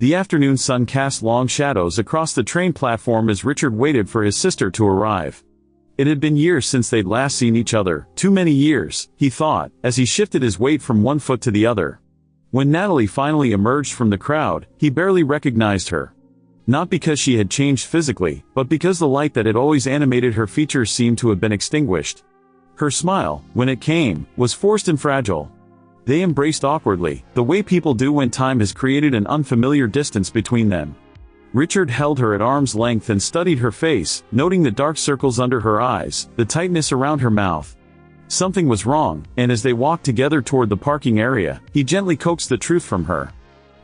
The afternoon sun cast long shadows across the train platform as Richard waited for his sister to arrive. It had been years since they'd last seen each other, too many years, he thought, as he shifted his weight from one foot to the other. When Natalie finally emerged from the crowd, he barely recognized her. Not because she had changed physically, but because the light that had always animated her features seemed to have been extinguished. Her smile, when it came, was forced and fragile. They embraced awkwardly, the way people do when time has created an unfamiliar distance between them. Richard held her at arm's length and studied her face, noting the dark circles under her eyes, the tightness around her mouth. Something was wrong, and as they walked together toward the parking area, he gently coaxed the truth from her.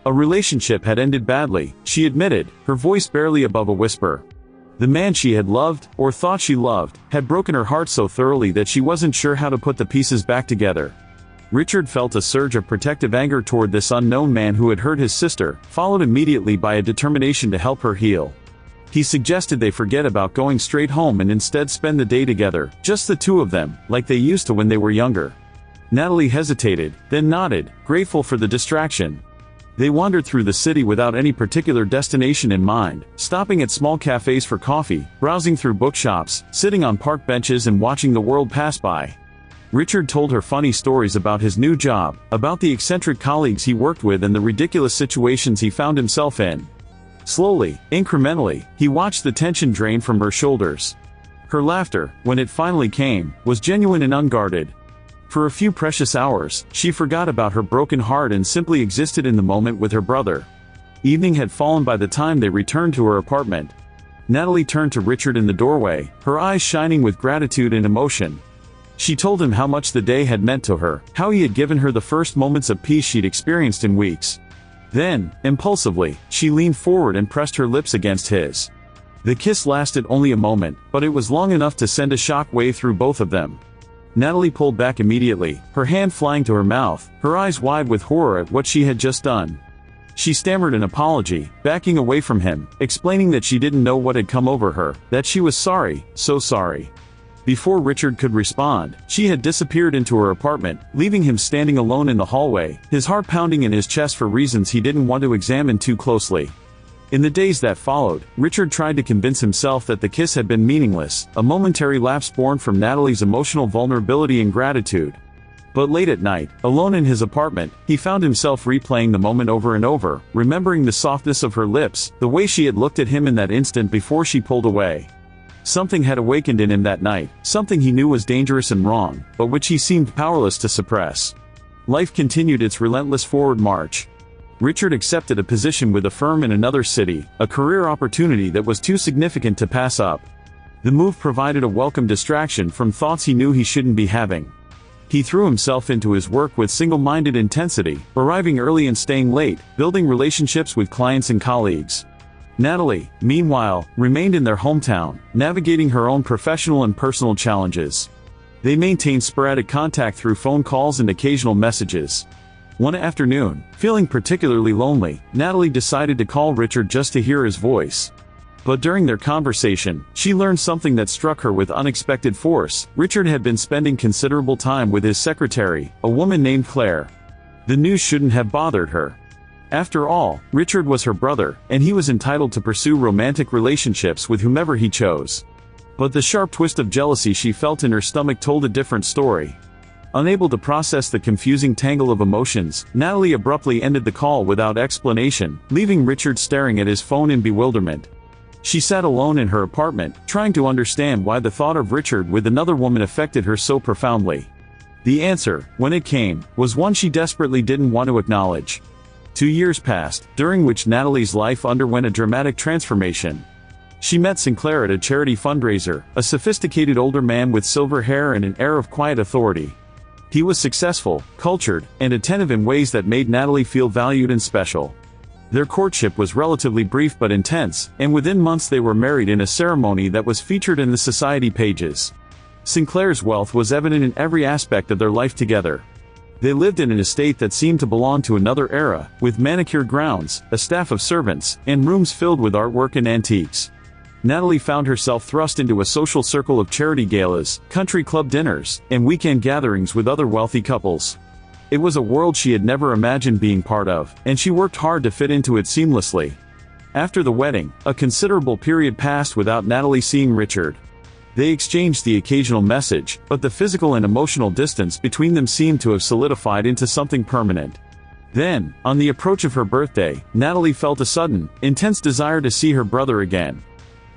A relationship had ended badly, she admitted, her voice barely above a whisper. The man she had loved, or thought she loved, had broken her heart so thoroughly that she wasn't sure how to put the pieces back together. Richard felt a surge of protective anger toward this unknown man who had hurt his sister, followed immediately by a determination to help her heal. He suggested they forget about going straight home and instead spend the day together, just the two of them, like they used to when they were younger. Natalie hesitated, then nodded, grateful for the distraction. They wandered through the city without any particular destination in mind, stopping at small cafes for coffee, browsing through bookshops, sitting on park benches and watching the world pass by. Richard told her funny stories about his new job, about the eccentric colleagues he worked with and the ridiculous situations he found himself in. Slowly, incrementally, he watched the tension drain from her shoulders. Her laughter, when it finally came, was genuine and unguarded. For a few precious hours, she forgot about her broken heart and simply existed in the moment with her brother. Evening had fallen by the time they returned to her apartment. Natalie turned to Richard in the doorway, her eyes shining with gratitude and emotion. She told him how much the day had meant to her, how he had given her the first moments of peace she'd experienced in weeks. Then, impulsively, she leaned forward and pressed her lips against his. The kiss lasted only a moment, but it was long enough to send a shock wave through both of them. Natalie pulled back immediately, her hand flying to her mouth, her eyes wide with horror at what she had just done. She stammered an apology, backing away from him, explaining that she didn't know what had come over her, that she was sorry, so sorry. Before Richard could respond, she had disappeared into her apartment, leaving him standing alone in the hallway, his heart pounding in his chest for reasons he didn't want to examine too closely. In the days that followed, Richard tried to convince himself that the kiss had been meaningless, a momentary lapse born from Natalie's emotional vulnerability and gratitude. But late at night, alone in his apartment, he found himself replaying the moment over and over, remembering the softness of her lips, the way she had looked at him in that instant before she pulled away. Something had awakened in him that night, something he knew was dangerous and wrong, but which he seemed powerless to suppress. Life continued its relentless forward march. Richard accepted a position with a firm in another city, a career opportunity that was too significant to pass up. The move provided a welcome distraction from thoughts he knew he shouldn't be having. He threw himself into his work with single-minded intensity, arriving early and staying late, building relationships with clients and colleagues. Natalie, meanwhile, remained in their hometown, navigating her own professional and personal challenges. They maintained sporadic contact through phone calls and occasional messages. One afternoon, feeling particularly lonely, Natalie decided to call Richard just to hear his voice. But during their conversation, she learned something that struck her with unexpected force. Richard had been spending considerable time with his secretary, a woman named Claire. The news shouldn't have bothered her. After all, Richard was her brother, and he was entitled to pursue romantic relationships with whomever he chose. But the sharp twist of jealousy she felt in her stomach told a different story. Unable to process the confusing tangle of emotions, Natalie abruptly ended the call without explanation, leaving Richard staring at his phone in bewilderment. She sat alone in her apartment, trying to understand why the thought of Richard with another woman affected her so profoundly. The answer, when it came, was one she desperately didn't want to acknowledge. 2 years passed, during which Natalie's life underwent a dramatic transformation. She met Sinclair at a charity fundraiser, a sophisticated older man with silver hair and an air of quiet authority. He was successful, cultured, and attentive in ways that made Natalie feel valued and special. Their courtship was relatively brief but intense, and within months they were married in a ceremony that was featured in the society pages. Sinclair's wealth was evident in every aspect of their life together. They lived in an estate that seemed to belong to another era, with manicured grounds, a staff of servants, and rooms filled with artwork and antiques. Natalie found herself thrust into a social circle of charity galas, country club dinners, and weekend gatherings with other wealthy couples. It was a world she had never imagined being part of, and she worked hard to fit into it seamlessly. After the wedding, a considerable period passed without Natalie seeing Richard. They exchanged the occasional message, but the physical and emotional distance between them seemed to have solidified into something permanent. Then, on the approach of her birthday, Natalie felt a sudden, intense desire to see her brother again.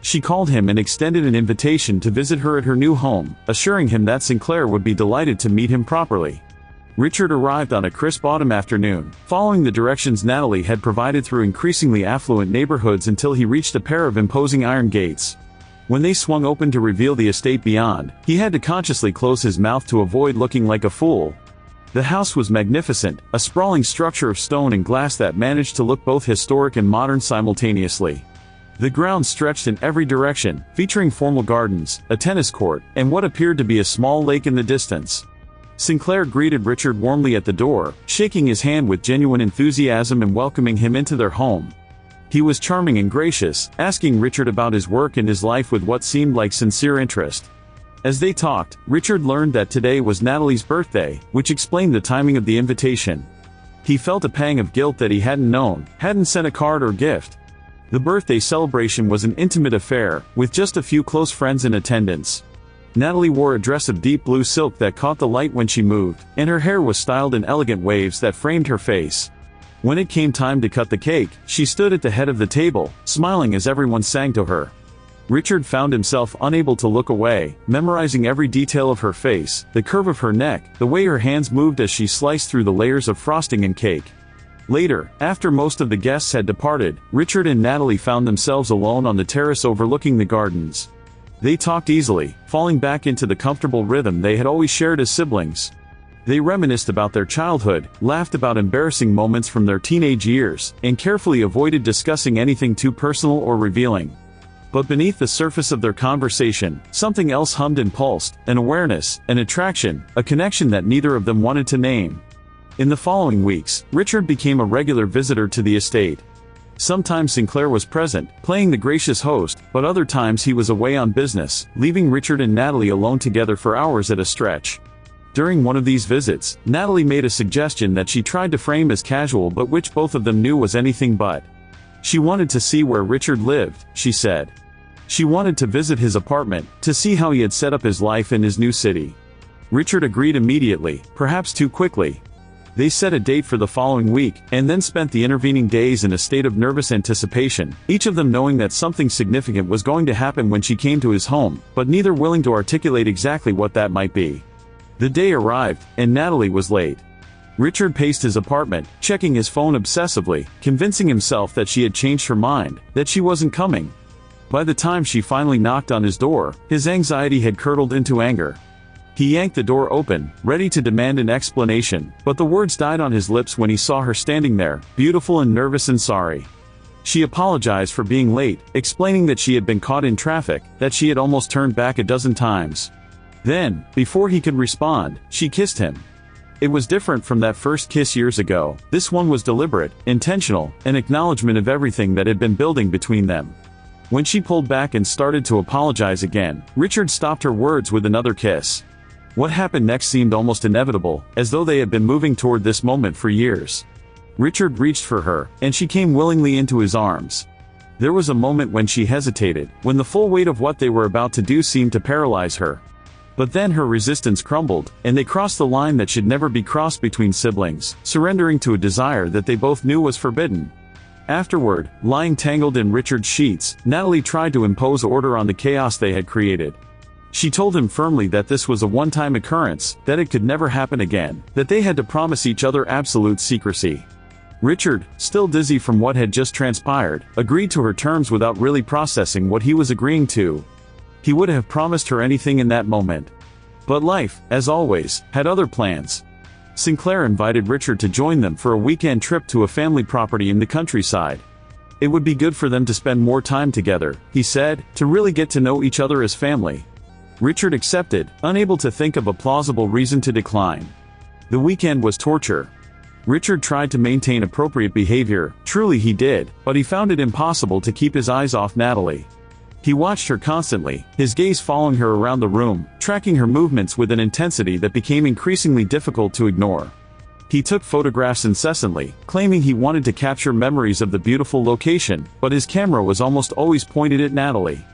She called him and extended an invitation to visit her at her new home, assuring him that Sinclair would be delighted to meet him properly. Richard arrived on a crisp autumn afternoon, following the directions Natalie had provided through increasingly affluent neighborhoods until he reached a pair of imposing iron gates. When they swung open to reveal the estate beyond, he had to consciously close his mouth to avoid looking like a fool. The house was magnificent, a sprawling structure of stone and glass that managed to look both historic and modern simultaneously. The grounds stretched in every direction, featuring formal gardens, a tennis court, and what appeared to be a small lake in the distance. Sinclair greeted Richard warmly at the door, shaking his hand with genuine enthusiasm and welcoming him into their home. He was charming and gracious, asking Richard about his work and his life with what seemed like sincere interest. As they talked, Richard learned that today was Natalie's birthday, which explained the timing of the invitation. He felt a pang of guilt that he hadn't sent a card or gift. The birthday celebration was an intimate affair, with just a few close friends in attendance. Natalie wore a dress of deep blue silk that caught the light when she moved, and her hair was styled in elegant waves that framed her face. When it came time to cut the cake, she stood at the head of the table, smiling as everyone sang to her. Richard found himself unable to look away, memorizing every detail of her face, the curve of her neck, the way her hands moved as she sliced through the layers of frosting and cake. Later, after most of the guests had departed, Richard and Natalie found themselves alone on the terrace overlooking the gardens. They talked easily, falling back into the comfortable rhythm they had always shared as siblings. They reminisced about their childhood, laughed about embarrassing moments from their teenage years, and carefully avoided discussing anything too personal or revealing. But beneath the surface of their conversation, something else hummed and pulsed, an awareness, an attraction, a connection that neither of them wanted to name. In the following weeks, Richard became a regular visitor to the estate. Sometimes Sinclair was present, playing the gracious host, but other times he was away on business, leaving Richard and Natalie alone together for hours at a stretch. During one of these visits, Natalie made a suggestion that she tried to frame as casual but which both of them knew was anything but. She wanted to see where Richard lived, she said. She wanted to visit his apartment, to see how he had set up his life in his new city. Richard agreed immediately, perhaps too quickly. They set a date for the following week, and then spent the intervening days in a state of nervous anticipation, each of them knowing that something significant was going to happen when she came to his home, but neither willing to articulate exactly what that might be. The day arrived, and Natalie was late. Richard paced his apartment, checking his phone obsessively, convincing himself that she had changed her mind, that she wasn't coming. By the time she finally knocked on his door, his anxiety had curdled into anger. He yanked the door open, ready to demand an explanation, but the words died on his lips when he saw her standing there, beautiful and nervous and sorry. She apologized for being late, explaining that she had been caught in traffic, that she had almost turned back a dozen times. Then, before he could respond, she kissed him. It was different from that first kiss years ago. This one was deliberate, intentional, an acknowledgement of everything that had been building between them. When she pulled back and started to apologize again, Richard stopped her words with another kiss. What happened next seemed almost inevitable, as though they had been moving toward this moment for years. Richard reached for her, and she came willingly into his arms. There was a moment when she hesitated, when the full weight of what they were about to do seemed to paralyze her. But then her resistance crumbled, and they crossed the line that should never be crossed between siblings, surrendering to a desire that they both knew was forbidden. Afterward, lying tangled in Richard's sheets, Natalie tried to impose order on the chaos they had created. She told him firmly that this was a one-time occurrence, that it could never happen again, that they had to promise each other absolute secrecy. Richard, still dizzy from what had just transpired, agreed to her terms without really processing what he was agreeing to. He would have promised her anything in that moment. But life, as always, had other plans. Sinclair invited Richard to join them for a weekend trip to a family property in the countryside. It would be good for them to spend more time together, he said, to really get to know each other as family. Richard accepted, unable to think of a plausible reason to decline. The weekend was torture. Richard tried to maintain appropriate behavior, truly he did, but he found it impossible to keep his eyes off Natalie. He watched her constantly, his gaze following her around the room, tracking her movements with an intensity that became increasingly difficult to ignore. He took photographs incessantly, claiming he wanted to capture memories of the beautiful location, but his camera was almost always pointed at Natalie.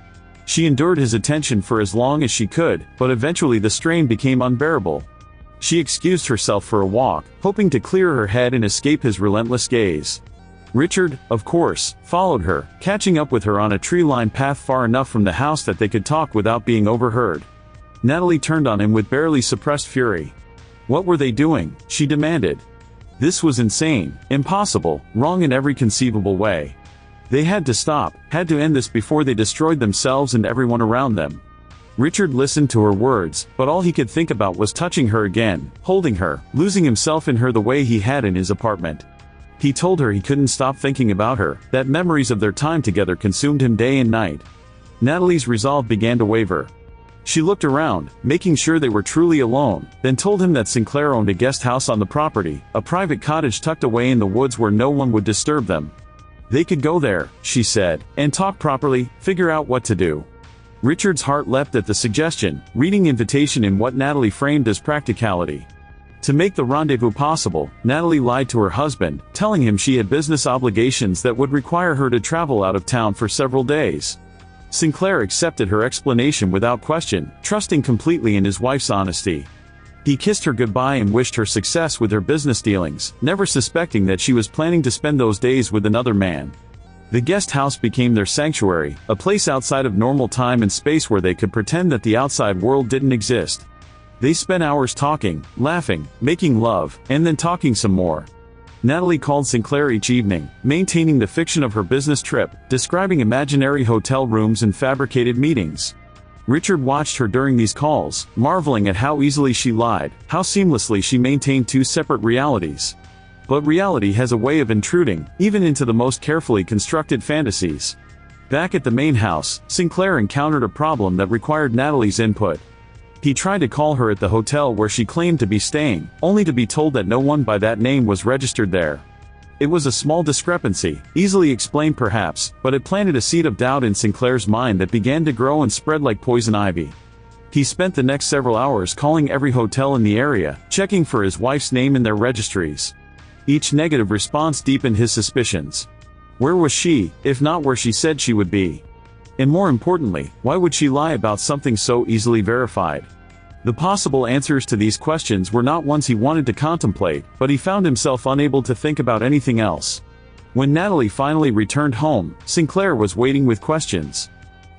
She endured his attention for as long as she could, but eventually the strain became unbearable. She excused herself for a walk, hoping to clear her head and escape his relentless gaze. Richard, of course, followed her, catching up with her on a tree-lined path far enough from the house that they could talk without being overheard. Natalie turned on him with barely suppressed fury. What were they doing? She demanded. This was insane, impossible, wrong in every conceivable way. They had to stop, had to end this before they destroyed themselves and everyone around them. Richard listened to her words, but all he could think about was touching her again, holding her, losing himself in her the way he had in his apartment. He told her he couldn't stop thinking about her, that memories of their time together consumed him day and night. Natalie's resolve began to waver. She looked around, making sure they were truly alone, then told him that Sinclair owned a guest house on the property, a private cottage tucked away in the woods where no one would disturb them. They could go there, she said, and talk properly, figure out what to do. Richard's heart leapt at the suggestion, reading invitation in what Natalie framed as practicality. To make the rendezvous possible, Natalie lied to her husband, telling him she had business obligations that would require her to travel out of town for several days. Sinclair accepted her explanation without question, trusting completely in his wife's honesty. He kissed her goodbye and wished her success with her business dealings, never suspecting that she was planning to spend those days with another man. The guest house became their sanctuary, a place outside of normal time and space where they could pretend that the outside world didn't exist. They spent hours talking, laughing, making love, and then talking some more. Natalie called Sinclair each evening, maintaining the fiction of her business trip, describing imaginary hotel rooms and fabricated meetings. Richard watched her during these calls, marveling at how easily she lied, how seamlessly she maintained two separate realities. But reality has a way of intruding, even into the most carefully constructed fantasies. Back at the main house, Sinclair encountered a problem that required Natalie's input. He tried to call her at the hotel where she claimed to be staying, only to be told that no one by that name was registered there. It was a small discrepancy, easily explained perhaps, but it planted a seed of doubt in Sinclair's mind that began to grow and spread like poison ivy. He spent the next several hours calling every hotel in the area, checking for his wife's name in their registries. Each negative response deepened his suspicions. Where was she, if not where she said she would be? And more importantly, why would she lie about something so easily verified? The possible answers to these questions were not ones he wanted to contemplate, but he found himself unable to think about anything else. When Natalie finally returned home, Sinclair was waiting with questions.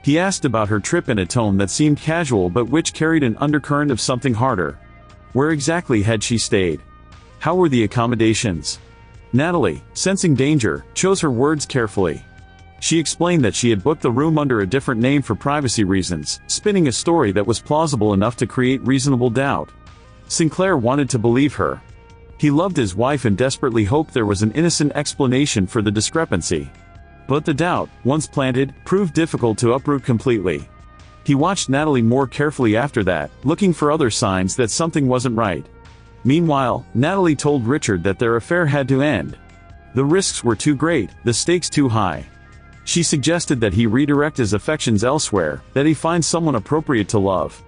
He asked about her trip in a tone that seemed casual but which carried an undercurrent of something harder. Where exactly had she stayed? How were the accommodations? Natalie, sensing danger, chose her words carefully. She explained that she had booked the room under a different name for privacy reasons, spinning a story that was plausible enough to create reasonable doubt. Sinclair wanted to believe her. He loved his wife and desperately hoped there was an innocent explanation for the discrepancy. But the doubt, once planted, proved difficult to uproot completely. He watched Natalie more carefully after that, looking for other signs that something wasn't right. Meanwhile, Natalie told Richard that their affair had to end. The risks were too great, the stakes too high. She suggested that he redirect his affections elsewhere, that he find someone appropriate to love.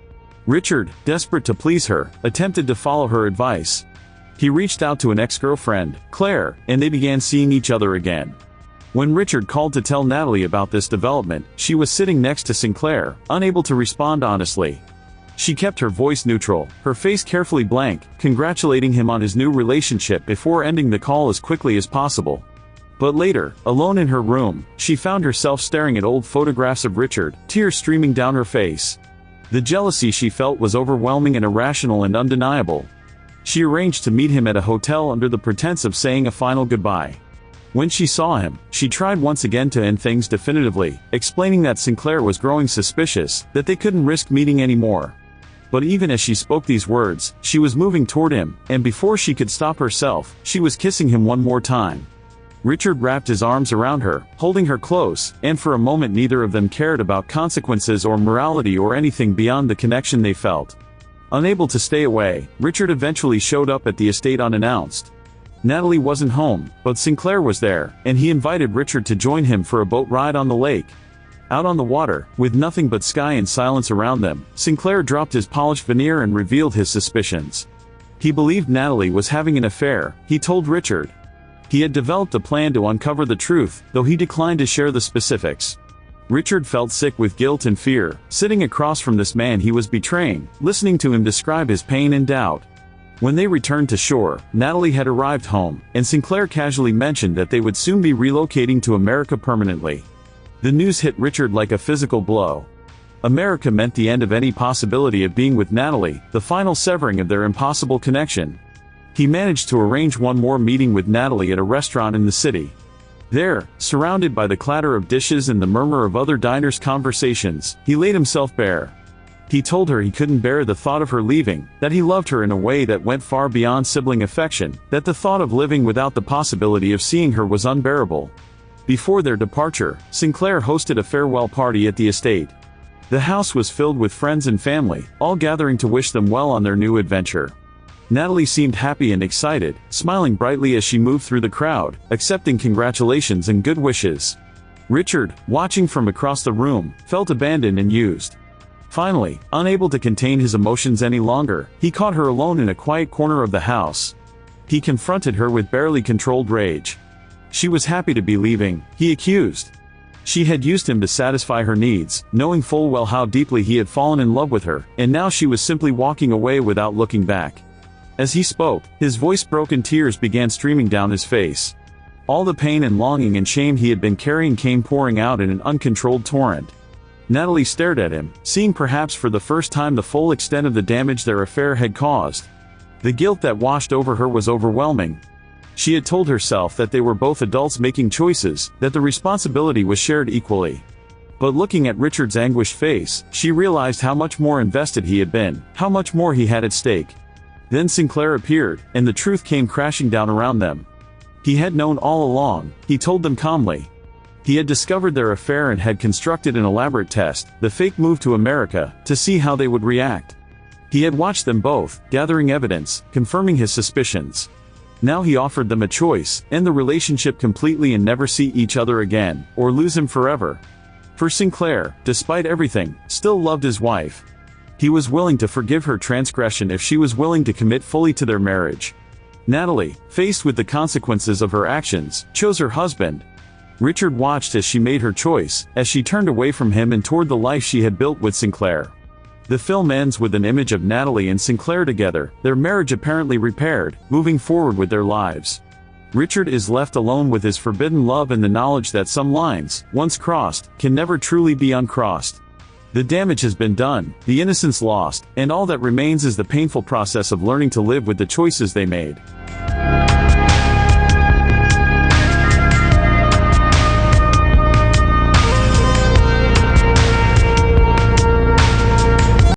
Richard, desperate to please her, attempted to follow her advice. He reached out to an ex-girlfriend, Claire, and they began seeing each other again. When Richard called to tell Natalie about this development, she was sitting next to Sinclair, unable to respond honestly. She kept her voice neutral, her face carefully blank, congratulating him on his new relationship before ending the call as quickly as possible. But later, alone in her room, she found herself staring at old photographs of Richard, tears streaming down her face. The jealousy she felt was overwhelming and irrational and undeniable. She arranged to meet him at a hotel under the pretense of saying a final goodbye. When she saw him, she tried once again to end things definitively, explaining that Sinclair was growing suspicious, that they couldn't risk meeting anymore. But even as she spoke these words, she was moving toward him, and before she could stop herself, she was kissing him one more time. Richard wrapped his arms around her, holding her close, and for a moment neither of them cared about consequences or morality or anything beyond the connection they felt. Unable to stay away, Richard eventually showed up at the estate unannounced. Natalie wasn't home, but Sinclair was there, and he invited Richard to join him for a boat ride on the lake. Out on the water, with nothing but sky and silence around them, Sinclair dropped his polished veneer and revealed his suspicions. He believed Natalie was having an affair, he told Richard. He had developed a plan to uncover the truth, though he declined to share the specifics. Richard felt sick with guilt and fear, sitting across from this man he was betraying, listening to him describe his pain and doubt. When they returned to shore, Natalie had arrived home, and Sinclair casually mentioned that they would soon be relocating to America permanently. The news hit Richard like a physical blow. America meant the end of any possibility of being with Natalie, the final severing of their impossible connection. He managed to arrange one more meeting with Natalie at a restaurant in the city. There, surrounded by the clatter of dishes and the murmur of other diners' conversations, he laid himself bare. He told her he couldn't bear the thought of her leaving, that he loved her in a way that went far beyond sibling affection, that the thought of living without the possibility of seeing her was unbearable. Before their departure, Sinclair hosted a farewell party at the estate. The house was filled with friends and family, all gathering to wish them well on their new adventure. Natalie seemed happy and excited, smiling brightly as she moved through the crowd, accepting congratulations and good wishes. Richard, watching from across the room, felt abandoned and used. Finally, unable to contain his emotions any longer, he caught her alone in a quiet corner of the house. He confronted her with barely controlled rage. She was happy to be leaving, he accused. She had used him to satisfy her needs, knowing full well how deeply he had fallen in love with her, and now she was simply walking away without looking back. As he spoke, his voice broke and tears began streaming down his face. All the pain and longing and shame he had been carrying came pouring out in an uncontrolled torrent. Natalie stared at him, seeing perhaps for the first time the full extent of the damage their affair had caused. The guilt that washed over her was overwhelming. She had told herself that they were both adults making choices, that the responsibility was shared equally. But looking at Richard's anguished face, she realized how much more invested he had been, how much more he had at stake. Then Sinclair appeared, and the truth came crashing down around them. He had known all along, he told them calmly. He had discovered their affair and had constructed an elaborate test, the fake move to America, to see how they would react. He had watched them both, gathering evidence, confirming his suspicions. Now he offered them a choice, end the relationship completely and never see each other again, or lose him forever. For Sinclair, despite everything, still loved his wife. He was willing to forgive her transgression if she was willing to commit fully to their marriage. Natalie, faced with the consequences of her actions, chose her husband. Richard watched as she made her choice, as she turned away from him and toward the life she had built with Sinclair. The film ends with an image of Natalie and Sinclair together, their marriage apparently repaired, moving forward with their lives. Richard is left alone with his forbidden love and the knowledge that some lines, once crossed, can never truly be uncrossed. The damage has been done, the innocence lost, and all that remains is the painful process of learning to live with the choices they made.